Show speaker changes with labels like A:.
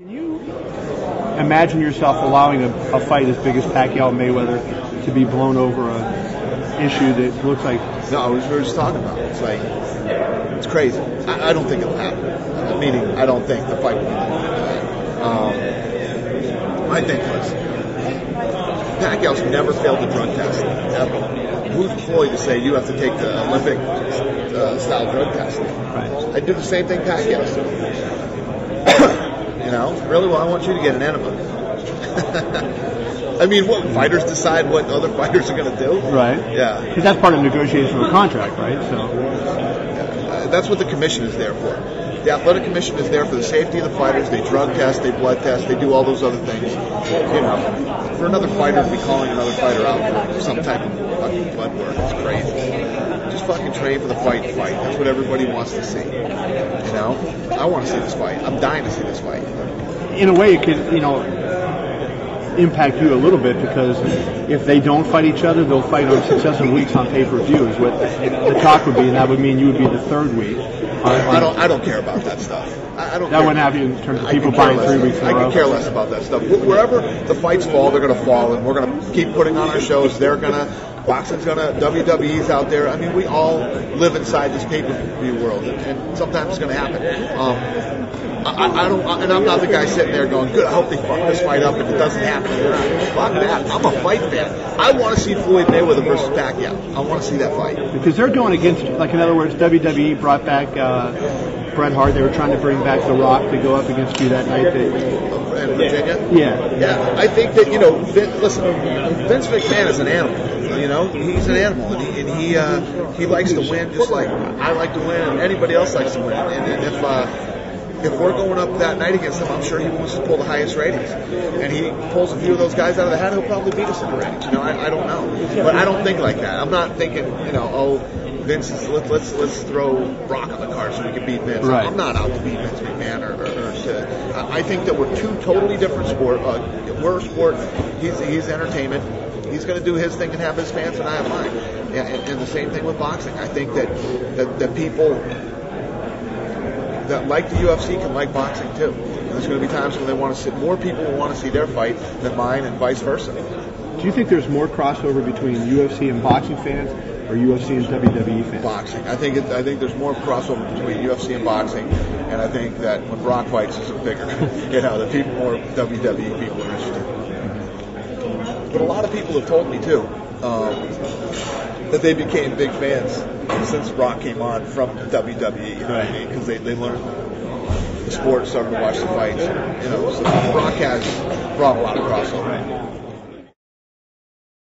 A: Can you imagine yourself allowing a fight as big as Pacquiao and Mayweather to be blown over an issue that looks like...
B: No, we were just talking about it. It's like, it's crazy. I don't think it'll happen. Meaning, I don't think the fight will be blown over. My thing was, Pacquiao's never failed a drug test, ever. Who's Floyd to say you have to take the Olympic style drug test?
A: Right.
B: I do the same thing Pacquiao's doing. You know, really, well, I want you to get an enema. I mean, what, fighters decide what other fighters are going to do?
A: Right.
B: Yeah.
A: Because that's part of the negotiation of a contract, right? So
B: that's what the commission is there for. The athletic commission is there for the safety of the fighters. They drug test, they blood test, they do all those other things. You know, for another fighter to be calling another fighter out for some type of fucking blood work, it's crazy. Just fucking train for the fight. That's what everybody wants to see. You know? I want to see this fight. I'm dying to see this fight.
A: In a way, it could, impact you a little bit, because if they don't fight each other, they'll fight on successive weeks on pay-per-view is what the talk would be, and that would mean you would be the third week.
B: I don't care about that stuff.
A: That wouldn't happen in terms of people buying 3 weeks in a row.
B: I could care less about that stuff. Wherever the fights fall, they're going to fall, and we're going to keep putting on our shows. Boxing's going to, WWE's out there. I mean, we all live inside this pay-per-view world, and sometimes it's going to happen. And I'm not the guy sitting there going, good, I hope they fuck this fight up if it doesn't happen. Fuck that. I'm a fight fan. I want to see Floyd Mayweather versus Pacquiao. I want to see that fight. Because
A: they're going against, like, in other words, WWE brought back Bret Hart. They were trying to bring back The Rock to go up against you that night.
B: In Virginia?
A: Yeah.
B: I think that, listen, Vince McMahon is an animal. He's an animal, and he likes to win just like I like to win, and anybody else likes to win. And if we're going up that night against him, I'm sure he wants to pull the highest ratings. And he pulls a few of those guys out of the hat, he'll probably beat us in the ratings. I don't know, but I don't think like that. I'm not thinking, Vince is, let's throw Brock on the card so we can beat Vince.
A: Right.
B: I'm not out to beat Vince McMahon I think that we're two totally different sport. We're a sport. He's entertainment. He's going to do his thing and have his fans, and I have mine. And the same thing with boxing. I think that people that like the UFC can like boxing too. And there's going to be times when they want to see, more people will want to see their fight than mine, and vice versa.
A: Do you think there's more crossover between UFC and boxing fans, or UFC and WWE fans?
B: Boxing. I think there's more crossover between UFC and boxing, and I think that when Brock fights, it's a bigger. The people, more WWE people are interested. But a lot of people have told me too that they became big fans since Brock came on from WWE. You know what I mean? Because they learned the sport, started to watch the fights. So Brock has brought a lot of crossover.